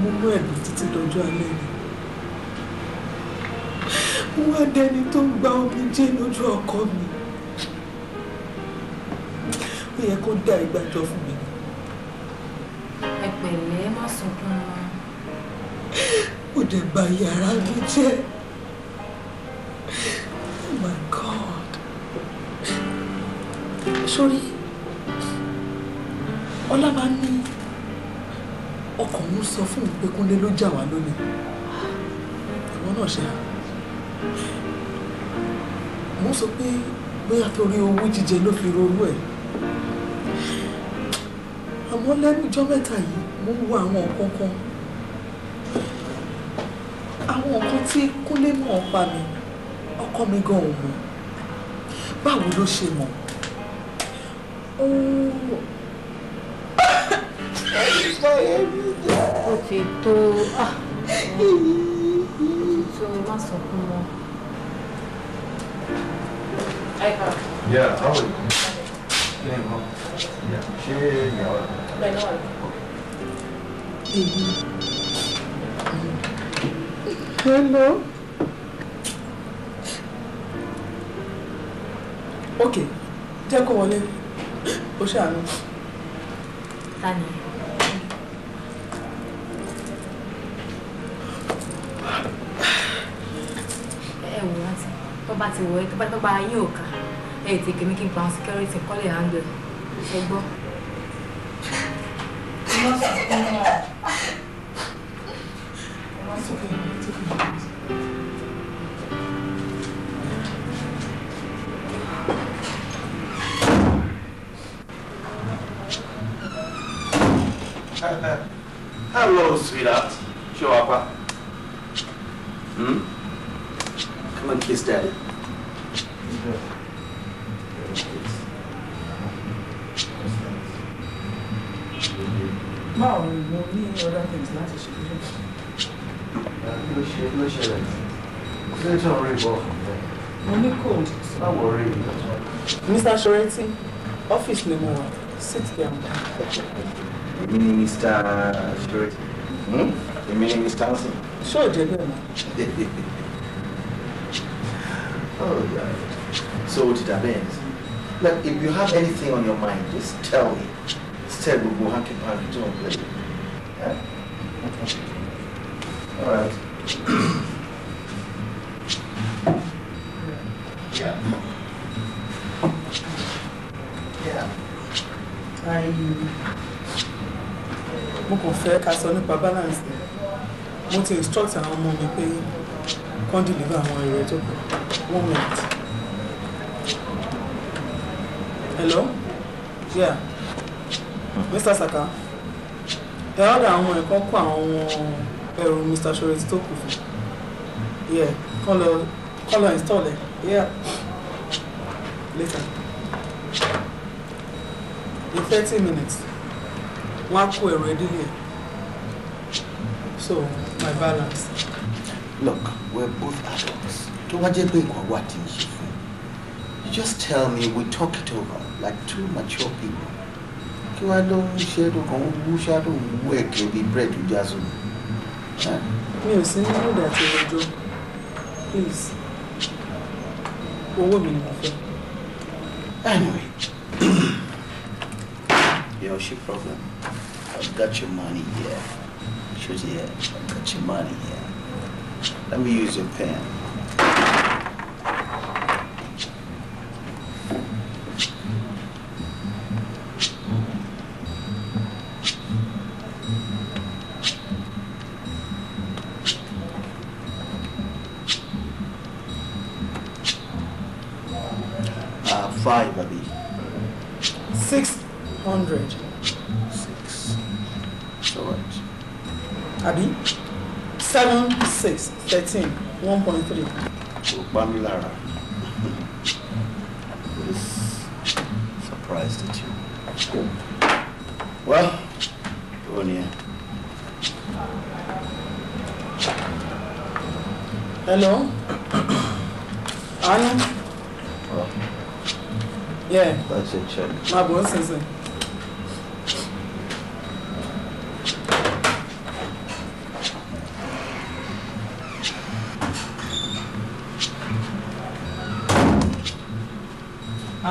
múnú ẹ̀dùn títí dọjọ́ alẹ́ ni. Wọ́n á dẹni tó ń gba omijé lójú ọkọ mi. Ó yẹ kó dá ìgbàjọ fún mi. Ẹ pẹ̀lẹ́, má sunkún mọ́. Ó dẹ̀ bà yàrá mi jẹ́. Oh my God. Sórí, Ọlá máa ń ní ọkàn ń sọ fún mi pé Kúnlé ló jà wá lólè. Ìwọ náà ṣe hàn. Mo sọ pé bóyá torí owó jíjẹ ló fi ronú ẹ̀. Àmọ́ lẹ́nu ọjọ́ mẹ́ta yìí mo ń wo àwọn nǹkan kan. Àwọn nǹkan tí Kúnlé mọ̀ pa mi, ọkọ mi gan ò mọ̀. Báwo ló ṣe mọ̀? Ó ti tó má sunkún mọ́. Yeah, how are you? Yeah, she, Hello. Okay, jẹ́ kó wọlé. Ó ṣàánú. Tani. Ẹ wò rántí, tó bá ti wọ̀ ẹ́, tó bá yín ò ká, ẹ ti kèmí kí n pa àwọn security kọ́lé handle. Ṣé gbọ́? Hello, sweetheart. Show up. Come and kiss Daddy. Báwo ni mo ní other things láti ṣe lóṣù? ló ṣẹlẹ̀? Ṣé tí wọ́n rí ìbọn fún mi? Mo ní cold. Báwo rí ìbọn? Mr. Shorty, office ni mo wà. Sit down. Èmi ni Mr. Shorty. Èmi ni Mr. Hansen. Ṣé ò jẹ́ bẹ́ẹ̀ náà? Oh, God. So, did I bend? Like, if you have anything on your mind, just tell me. Instead, we'll go hanky panky, don't play. Yeah? All right. Yeah. Yeah. Mo kàn fẹ́ ká sọ nípa balance ni. Mo ti instruct àwọn ọmọ mi pé kán deliver àwọn èrò tó kù. 1 minute. Hello? Yeah. Mr. Saka. Ẹ ọ̀dà àwọn ẹ̀kọ́ kó àwọn ẹrù Mr. Shorty tó kù fún. Yeah. Kán lọ install ẹ̀. Yeah. Later. In 30 minutes. Wọ́n á kó ẹrù ẹdínlẹ̀. So, my balance. Look, we're both adults. Don't want to be what you just tell me, we talk it over like two mature people. You are don't share to go, who shall work, you'll be bread to Jazu. Yes, you know that you will do. Please. What woman you Anyway, your shit problem. I've got your money here. Shoot here. I've got your money here. Let me use your pen. Five, Abby. 600. 6. It's all right. Abby? 7, 6, 13, 1.3. So, Bamilara. Was surprised at you. Well, go on here. Hello? Anna? Oh. Yeah. That's a check. My boss is in.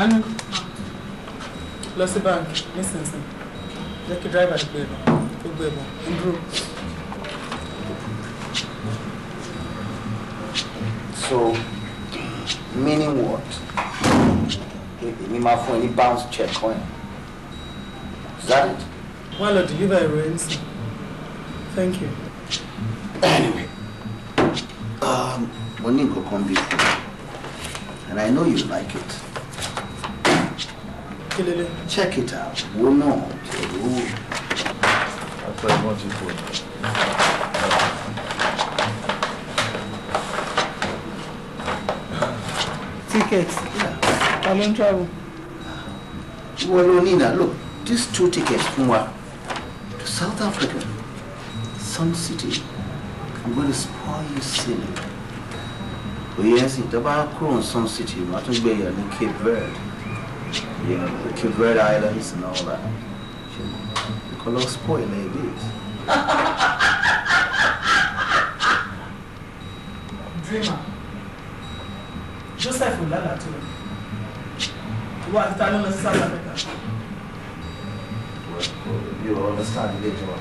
Anu, lọ sí bank nísinsìnyí. Jẹ́ kí driver gbé lọ. Ó gbé bọ̀. Ń dúró. So, meaning what? Èmi máa fún ẹ ní bounce check coin. Is that it? Wọ́n lọ deliver ẹ̀rọ ẹ̀ nísìn. Thank you. Anyway, mo ní nǹkan kan bí fún and I know you like it. Kilele. Check it out. Wo náà. I thought you wanted to. Tickets. Yeah. I'm in travel. Well, Onina, look, these 2 tickets from what? To South Africa, Sun City. I'm going to spoil you silly. But yes, it's about Crown Sun City, not to be in Cape Verde. Yeah, the Cape Verde Islands and all that. You can all spoil like this. Dreamer. Joseph will learn that too. What is Italian in South Africa? You understand the later on.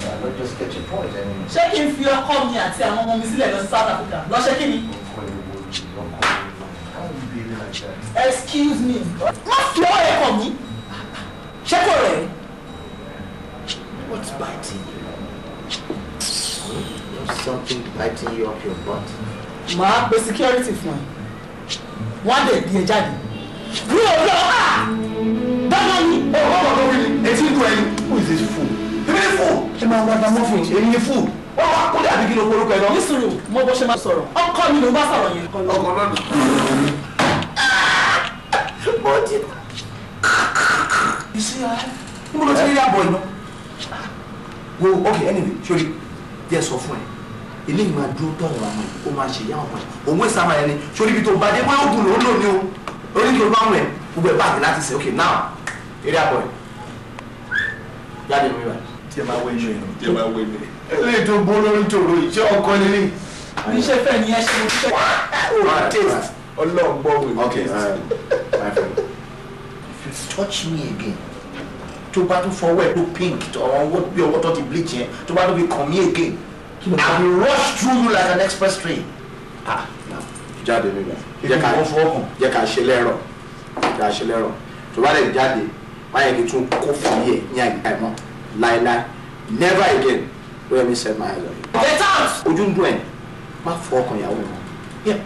I don't just get your point anymore. Check if you are coming here and say I'm on Missile in South Africa. Not checking it. How would you be like that? Excuse me. Not your head for me. Check already. What's biting you? There's something biting you up your butt. Ma, the security fine. One day, be a daddy. You are Who is this fool? Even a fool! A man like a muffin, a fool. Oh, what are you going to look at? Listen, mo bo se ma sọ̀rọ̀. Ọkọ mi ló bá sọ̀rọ̀ yẹn. Ọkọ náà. But you see, I'm going to tell you that boy, no? Well, okay, anyway, surely, there's so funny. Ilé ìmọ̀ àdúró tọ̀rọ̀ àwọn ẹ̀, ó máa ṣe ìyá ọ̀pọ̀ ẹ̀. Òun èsì àmà ẹni, sórí ibi tó bá dé, bóyá ògùn ló ń lò ní o. Orí kí o bá wẹ̀, gbogbo ẹ̀ báàgì láti ṣe, okay, now, eré àbọ̀ ẹ̀. Jáde mi wá. Tí ẹ máa wé mi nù, tí ẹ máa wé mi. Eléyìí tó bó lórí tòrò yìí, ṣé ọkọ nílé? Níṣẹ́ fẹ́ ni ẹ ṣe mo fẹ́. Oh, taste. Ọlọ́run gbọ́ wèé. Okay, my friend, if you touch me again, tó bá tún fọwọ́ ẹ̀ tó pink, ọwọ́ bí ọwọ́ tó ti bleach yẹn, tó bá tún fi kàn mí again, I will rush through you like an express train. Ah, no. Jáde mi bá. Jẹ́ ká ṣe lẹ́rọ̀. Ká ṣe lẹ́rọ̀. Tó bá lè jáde, má yẹ kí tún kó fún yẹ ní àyíká ẹ̀ mọ́. Láíláí. Never again. Let me set my eyes on you. Get out! Ojú ń dùn ẹ̀. Má fọ ọkàn ìyàwó mi. Yeah.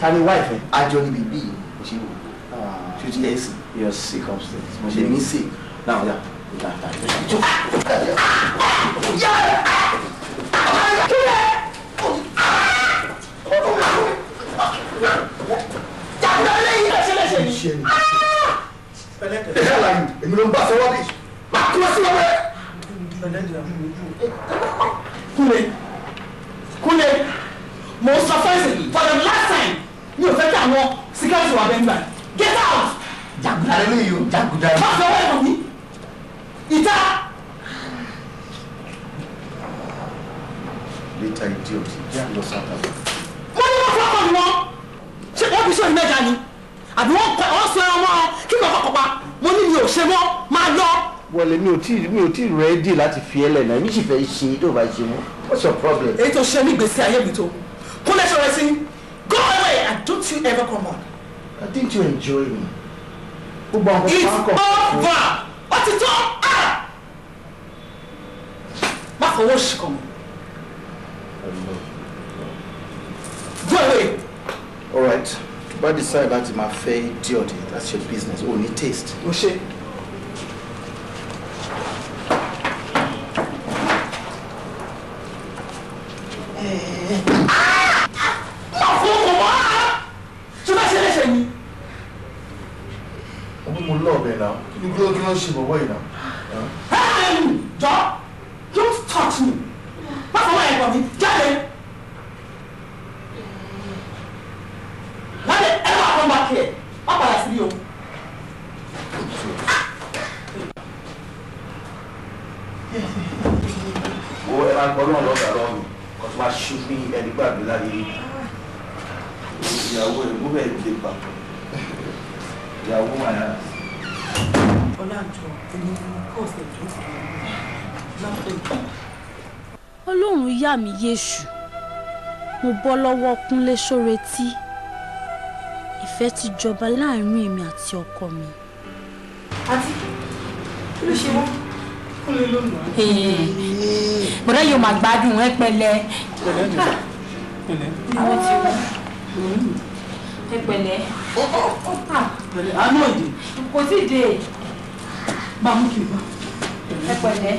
Tani wife ẹ̀. Ajọ́ ni bìbí yìí. Ṣé o ti yẹ sí? You're sick upstairs. Mo ṣe ní sick. Now, yeah. Kúnlé, mo sọ fẹ́sì for the last time mi ò fẹ́ kí àwọn security wà bẹ́ẹ̀ gbà. Get out! Jàgùdà lè yọ. Jàgùdà. Má fi ọwọ́ ẹ̀kọ́ mi. Ìta. Later idiot. Jẹ́ àlọ́ sábà. Mo ní wọ́n fọ́kàn ni wọ́n. Ṣé wọ́n fi sóyún mẹ́ta ni? Àbí wọ́n sọ ẹran mọ́ kí wọ́n kọ́kọ́ pa? Mo ní mi ò ṣe mọ́, máa lọ. Wọlé mi ò tí ready láti fi ẹlẹ̀ náà. Èmi sì fẹ́ ṣe tó bá ṣe mọ́. What's your problem? Èyí tó ṣe ní gbèsè ayé mi tó. Kúnlẹ̀ ṣọ̀rọ̀ sí. Go away and don't you ever come back. Didn't you enjoy me? It's over. Ó ti tó. Má fọwọ́ ṣì kàn mí. Go away. All right. But decide that my fair idiot. That's your business. Only taste. O ṣe. Má fọwọ́ wá. Ṣé bá ṣe léṣe ni? Mo love ẹ náà. Kí ló ṣe bọ̀bọ̀ yìí náà? Hey! Jọ! Don't touch me. Má fọwọ́ ẹ̀gbọ́n mi. Jáde. Láti ever come back here. Má padà sí o. Wo ẹ máa gbọ́ náà lọ́gàá lọ́rùn. Kò tó máa ṣú bí ẹni gbàgbé láyé. Ìyàwó ẹ̀ mú bẹ́ẹ̀ dé pa. ìyàwó wà náà. Ọlájọ ẹni kọ́ọ̀sì ẹ̀jọ́ sí láfẹ́. Ọlọ́run yà mí yéṣù mo bọ́ lọ́wọ́ Kúnlé Ṣóretí ìfẹ́ ti jọba láàrin èmi àti ọkọ mi. àti kí ló ṣe wọ́n. Kúnlé ló nù á. bọ́dá yóò máa gbádùn ẹ pẹ̀lẹ́. Pẹ̀lẹ́. àwọn tí wọ́n ẹ pẹ̀lẹ́. Pẹ̀lẹ́ àánú òdì. kò tí ì dé. Bá mú kí n bá. ẹ pẹ̀lẹ́.